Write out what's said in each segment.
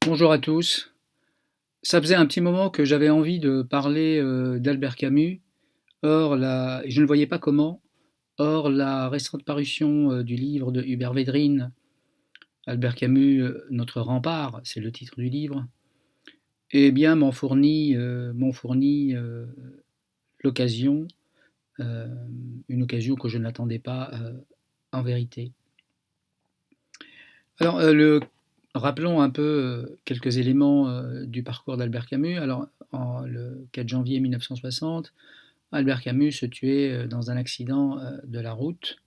Bonjour à tous. Ça faisait un petit moment que j'avais envie de parler d'Albert Camus. Et je ne voyais pas comment. Or, la récente parution du livre de Hubert Védrine, Albert Camus, Notre rempart, c'est le titre du livre, eh bien, m'en fournit l'occasion, euh, une occasion que je n'attendais pas en vérité. Alors, rappelons un peu quelques éléments du parcours d'Albert Camus. Alors, le 4 janvier 1960, Albert Camus se tuait dans un accident de la route.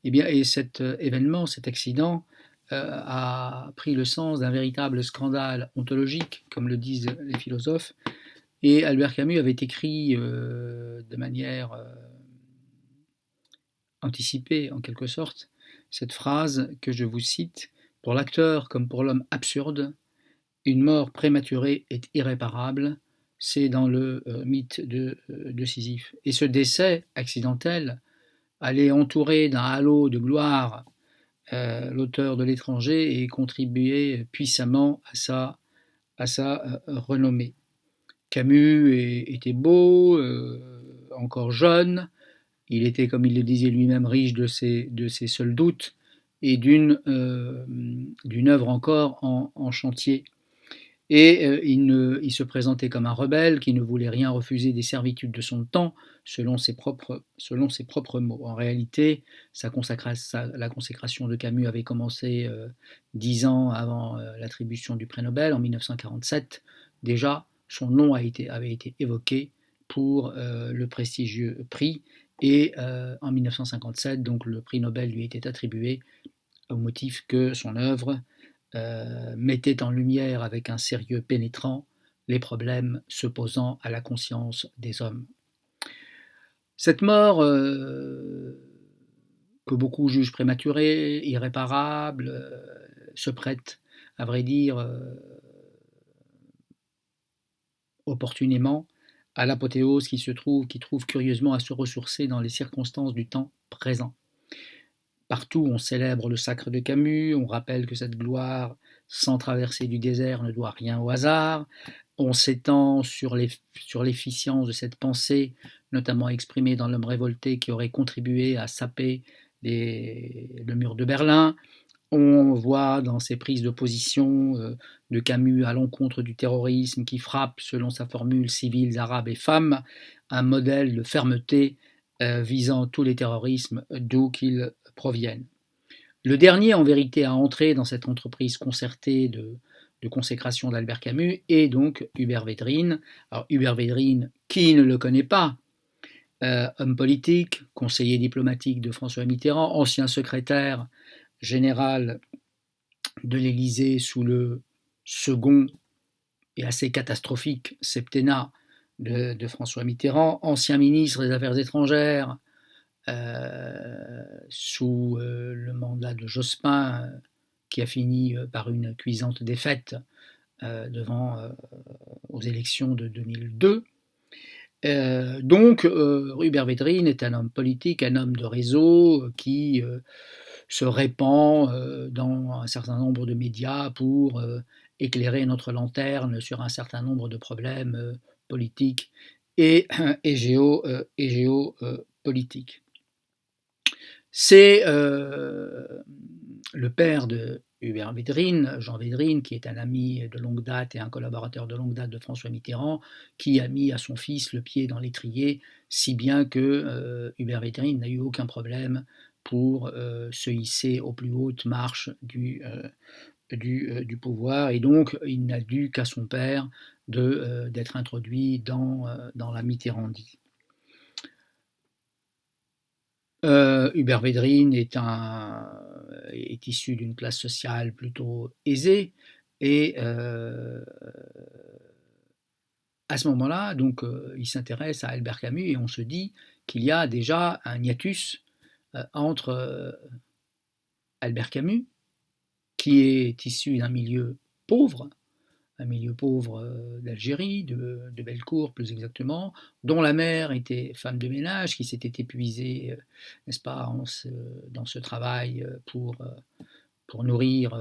Et cet événement, cet accident, a pris le sens d'un véritable scandale ontologique, comme le disent les philosophes. Et Albert Camus avait écrit de manière anticipée, en quelque sorte, cette phrase que je vous cite: Pour l'acteur comme pour l'homme absurde, une mort prématurée est irréparable. C'est dans le mythe de Sisyphe. Et ce décès accidentel allait entourer d'un halo de gloire l'auteur de L'étranger et contribuer puissamment à sa renommée. Camus était beau, encore jeune, il était, comme il le disait lui-même, riche de ses seuls doutes et d'une œuvre encore en chantier. Et il se présentait comme un rebelle qui ne voulait rien refuser des servitudes de son temps, selon ses propres mots. En réalité, la consécration de Camus avait commencé 10 ans avant l'attribution du prix Nobel, en 1947. Déjà, son nom avait été évoqué pour le prestigieux prix, et en 1957, donc, le prix Nobel lui était attribué au motif que son œuvre mettait en lumière avec un sérieux pénétrant les problèmes se posant à la conscience des hommes. Cette mort, que beaucoup jugent prématurée, irréparable, se prête, à vrai dire, opportunément, à l'apothéose qui trouve curieusement à se ressourcer dans les circonstances du temps présent. Partout, on célèbre le sacre de Camus, on rappelle que cette gloire, sans traverser du désert, ne doit rien au hasard. On s'étend sur l'efficience de cette pensée, notamment exprimée dans L'homme révolté, qui aurait contribué à saper le mur de Berlin. On voit dans ses prises de position de Camus à l'encontre du terrorisme qui frappe, selon sa formule, civils, arabes et femmes, un modèle de fermeté visant tous les terrorismes d'où qu'ils proviennent. Le dernier, en vérité, à entrer dans cette entreprise concertée de consécration d'Albert Camus est donc Hubert Védrine. Alors Hubert Védrine, qui ne le connaît pas, homme politique, conseiller diplomatique de François Mitterrand, ancien secrétaire général de l'Élysée sous le second et assez catastrophique septennat de François Mitterrand, ancien ministre des Affaires étrangères sous le mandat de Jospin, qui a fini par une cuisante défaite aux élections de 2002. Donc, Hubert Védrine est un homme politique, un homme de réseau qui se répand dans un certain nombre de médias pour éclairer notre lanterne sur un certain nombre de problèmes politiques et, et géopolitiques. C'est le père de Hubert Védrine, Jean Védrine, qui est un ami de longue date et un collaborateur de longue date de François Mitterrand, qui a mis à son fils le pied dans l'étrier, si bien que Hubert Védrine n'a eu aucun problème pour se hisser aux plus hautes marches du pouvoir, et donc il n'a dû qu'à son père d'être introduit dans la Mitterrandie. Hubert Védrine est issu d'une classe sociale plutôt aisée, et à ce moment-là, donc, il s'intéresse à Albert Camus, et on se dit qu'il y a déjà un hiatus entre Albert Camus, qui est issu d'un milieu pauvre, d'Algérie, de Bellecour plus exactement, dont la mère était femme de ménage, qui s'était épuisée, n'est-ce pas, dans ce travail pour nourrir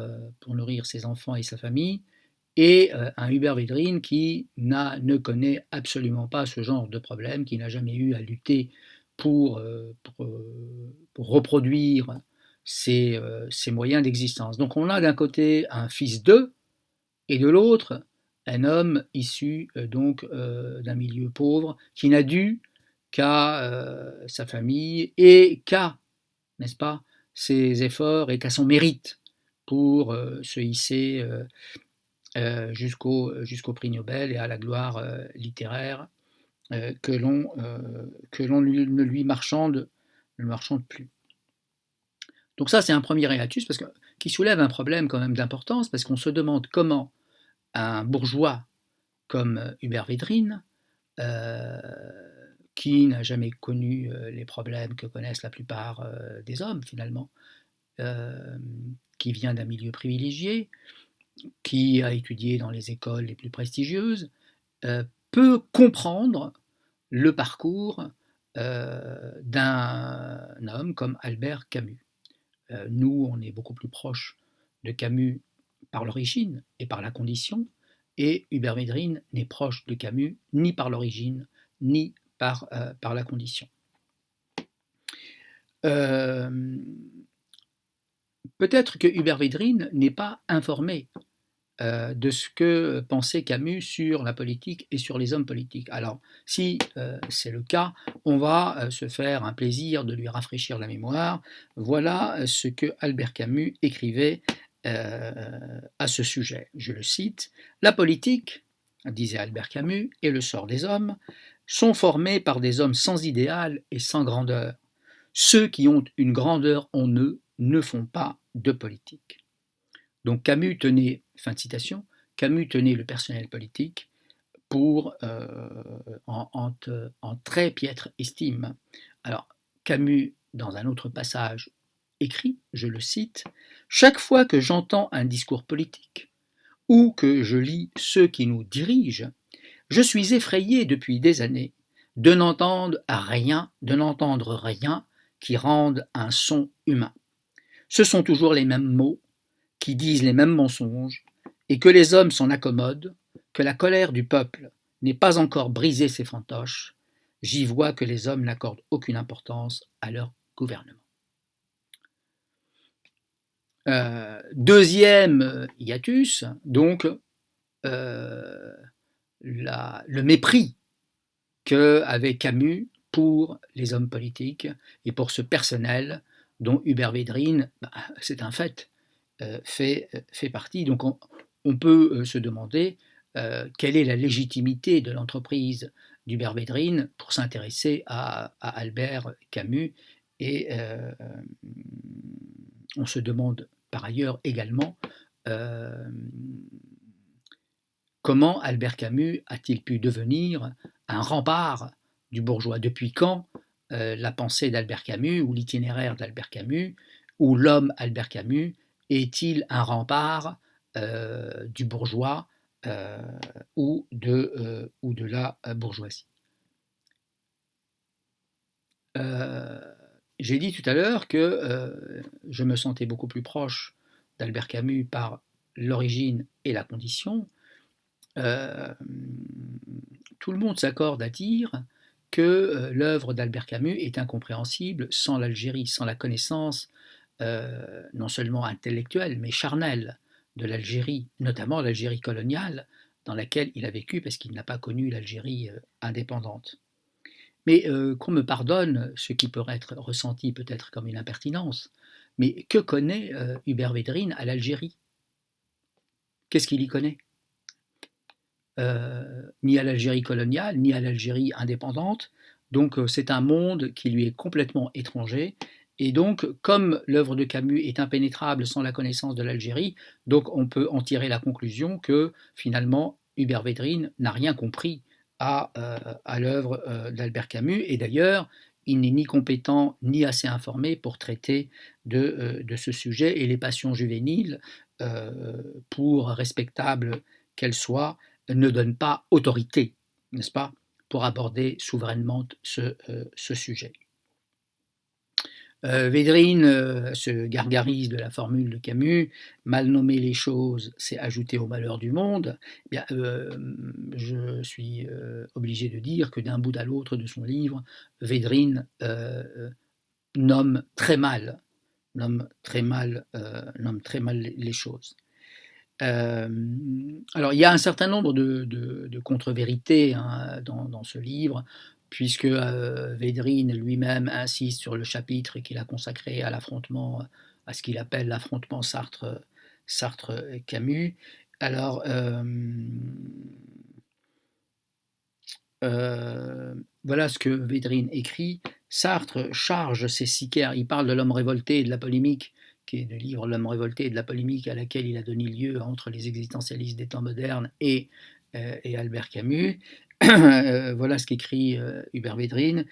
ses enfants et sa famille, et un Hubert Védrine qui ne connaît absolument pas ce genre de problème, qui n'a jamais eu à lutter pour, pour reproduire ses moyens d'existence. Donc on a d'un côté un fils d'eux, et de l'autre un homme issu donc d'un milieu pauvre, qui n'a dû qu'à sa famille et qu'à, n'est-ce pas, ses efforts et qu'à son mérite pour se hisser jusqu'au prix Nobel et à la gloire littéraire que l'on ne lui marchande plus. Donc ça, c'est un premier hiatus qui soulève un problème quand même d'importance, parce qu'on se demande comment un bourgeois comme Hubert Védrine, qui n'a jamais connu les problèmes que connaissent la plupart des hommes finalement, qui vient d'un milieu privilégié, qui a étudié dans les écoles les plus prestigieuses, peut comprendre le parcours d'un homme comme Albert Camus. Nous, on est beaucoup plus proche de Camus par l'origine et par la condition, et Hubert Védrine n'est proche de Camus ni par l'origine ni par la condition. Peut-être que Hubert Védrine n'est pas informé de ce que pensait Camus sur la politique et sur les hommes politiques. Alors, si c'est le cas, on va se faire un plaisir de lui rafraîchir la mémoire. Voilà ce que Albert Camus écrivait à ce sujet. Je le cite: « La politique, disait Albert Camus, et le sort des hommes sont formés par des hommes sans idéal et sans grandeur. Ceux qui ont une grandeur en eux ne font pas de politique. » Donc Camus tenait, fin de citation, Camus tenait le personnel politique pour en très piètre estime. Alors Camus, dans un autre passage, écrit, je le cite: « Chaque fois que j'entends un discours politique ou que je lis ceux qui nous dirigent, je suis effrayé depuis des années de n'entendre rien qui rende un son humain. Ce sont toujours les mêmes mots, qui disent les mêmes mensonges, et que les hommes s'en accommodent, que la colère du peuple n'ait pas encore brisé ses fantoches, j'y vois que les hommes n'accordent aucune importance à leur gouvernement. » Deuxième hiatus, donc le mépris qu'avait Camus pour les hommes politiques et pour ce personnel dont Hubert Védrine, c'est un fait, fait partie. Donc on peut se demander quelle est la légitimité de l'entreprise d'Hubert Védrine pour s'intéresser à Albert Camus, et on se demande par ailleurs également comment Albert Camus a-t-il pu devenir un rempart du bourgeois? Depuis quand la pensée d'Albert Camus ou l'itinéraire d'Albert Camus ou l'homme Albert Camus est-il un rempart du bourgeois ou de la bourgeoisie? J'ai dit tout à l'heure que je me sentais beaucoup plus proche d'Albert Camus par l'origine et la condition. Tout le monde s'accorde à dire que l'œuvre d'Albert Camus est incompréhensible sans l'Algérie, sans la connaissance non seulement intellectuelle mais charnelle de l'Algérie, notamment l'Algérie coloniale dans laquelle il a vécu, parce qu'il n'a pas connu l'Algérie indépendante. Mais qu'on me pardonne ce qui peut être ressenti peut-être comme une impertinence, mais que connaît Hubert Védrine à l'Algérie? Qu'est-ce qu'il y connaît? Ni à l'Algérie coloniale, ni à l'Algérie indépendante. Donc c'est un monde qui lui est complètement étranger. Et donc, comme l'œuvre de Camus est impénétrable sans la connaissance de l'Algérie, donc on peut en tirer la conclusion que finalement Hubert Védrine n'a rien compris à l'œuvre d'Albert Camus. Et d'ailleurs, il n'est ni compétent ni assez informé pour traiter de ce sujet. Et les passions juvéniles, pour respectables qu'elles soient, ne donne pas autorité, n'est-ce pas, pour aborder souverainement ce sujet. Védrine se gargarise de la formule de Camus, mal nommer les choses, c'est ajouter au malheur du monde. Eh bien, je suis obligé de dire que d'un bout à l'autre de son livre, Védrine nomme très mal, nomme très mal les choses. Alors, il y a un certain nombre de contre-vérités dans ce livre, puisque Védrine lui-même insiste sur le chapitre qu'il a consacré à l'affrontement, à ce qu'il appelle l'affrontement Sartre-Camus. Alors, voilà ce que Védrine écrit. Sartre charge ses sicaires, il parle de l'homme révolté et de la polémique, qui est le livre L'homme révolté et de la polémique à laquelle il a donné lieu entre les existentialistes des temps modernes et Albert Camus. Voilà ce qu'écrit Hubert Védrine.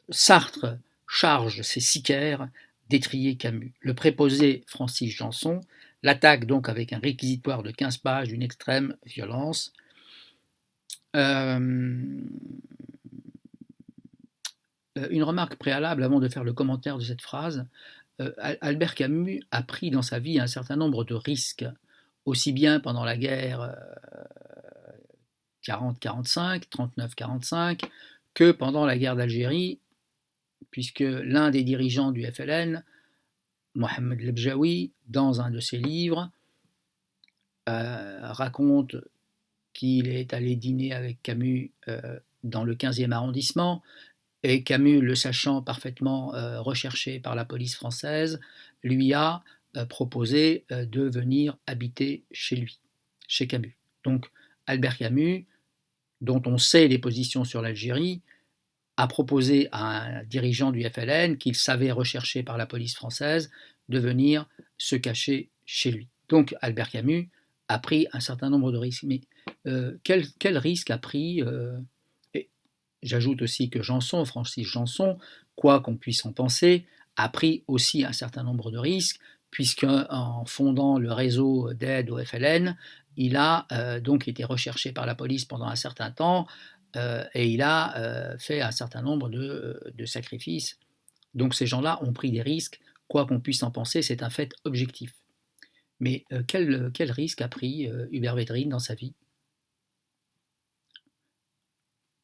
Sartre charge ses sicaires d'étrier Camus. Le préposé Francis Janson l'attaque donc avec un réquisitoire de 15 pages d'une extrême violence. Une remarque préalable avant de faire le commentaire de cette phrase. Albert Camus a pris dans sa vie un certain nombre de risques, aussi bien pendant la guerre 40-45, 39-45, que pendant la guerre d'Algérie, puisque l'un des dirigeants du FLN, Mohamed Lebjaoui, dans un de ses livres, raconte qu'il est allé dîner avec Camus dans le 15e arrondissement, et Camus, le sachant parfaitement recherché par la police française, lui a proposé de venir habiter chez lui, chez Camus. Donc Albert Camus, dont on sait les positions sur l'Algérie, a proposé à un dirigeant du FLN qu'il savait recherché par la police française de venir se cacher chez lui. Donc Albert Camus a pris un certain nombre de risques. Mais quel risque a pris J'ajoute aussi que Francis Janson, quoi qu'on puisse en penser, a pris aussi un certain nombre de risques, puisqu'en fondant le réseau d'aide au FLN, il a donc été recherché par la police pendant un certain temps, et il a fait un certain nombre de sacrifices. Donc ces gens-là ont pris des risques, quoi qu'on puisse en penser, c'est un fait objectif. Mais quel risque a pris Hubert Védrine dans sa vie ?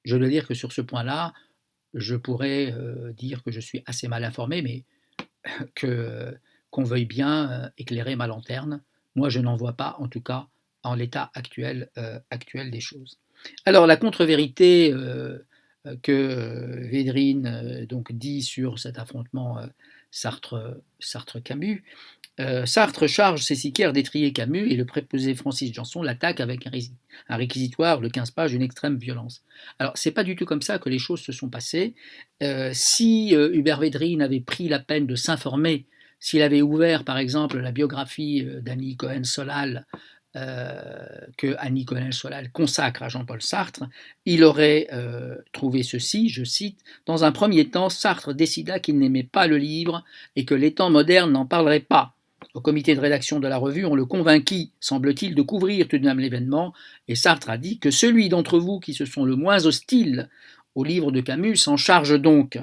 Je dois dire que sur ce point-là, je pourrais dire que je suis assez mal informé, mais qu'on veuille bien éclairer ma lanterne. Moi, je n'en vois pas, en tout cas, en l'état actuel des choses. Alors, la contre-vérité que Védrine donc dit sur cet affrontement Sartre-Camus, Sartre charge ses sicaires d'étrier Camus et le préposé Francis Janson l'attaque avec un réquisitoire de 15 pages d'une extrême violence. Alors, c'est pas du tout comme ça que les choses se sont passées. Si Hubert Védrine avait pris la peine de s'informer, s'il avait ouvert par exemple la biographie d'Annie Cohen-Solal, que Annie Cohen-Solal consacre à Jean-Paul Sartre, il aurait trouvé ceci, je cite, « Dans un premier temps, Sartre décida qu'il n'aimait pas le livre et que les temps modernes n'en parleraient pas. Au comité de rédaction de la revue, on le convainquit, semble-t-il, de couvrir tout de même l'événement, et Sartre a dit que celui d'entre vous qui se sont le moins hostiles au livre de Camus s'en charge donc. »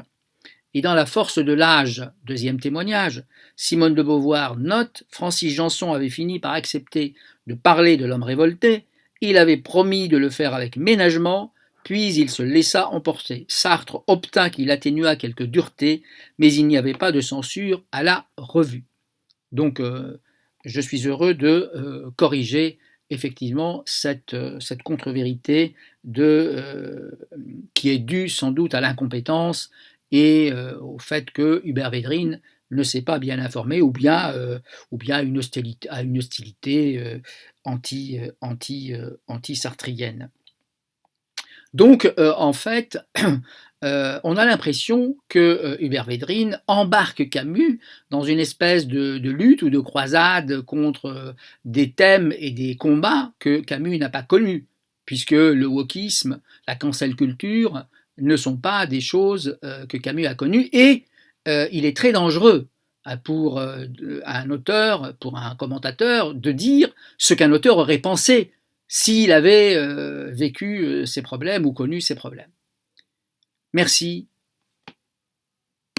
Et dans La force de l'âge, deuxième témoignage, Simone de Beauvoir note « Francis Janson avait fini par accepter de parler de l'homme révolté, il avait promis de le faire avec ménagement, puis il se laissa emporter. Sartre obtint qu'il atténuât quelques duretés, mais il n'y avait pas de censure à la revue. » Donc, je suis heureux de corriger effectivement cette contre-vérité qui est due sans doute à l'incompétence et au fait que Hubert Védrine ne s'est pas bien informé ou bien à une hostilité anti-sartrienne. Donc, en fait, on a l'impression que Hubert Védrine embarque Camus dans une espèce de lutte ou de croisade contre des thèmes et des combats que Camus n'a pas connus, puisque le wokisme, la cancel culture ne sont pas des choses que Camus a connues, et il est très dangereux pour un auteur, pour un commentateur, de dire ce qu'un auteur aurait pensé s'il avait vécu ces problèmes ou connu ces problèmes. Merci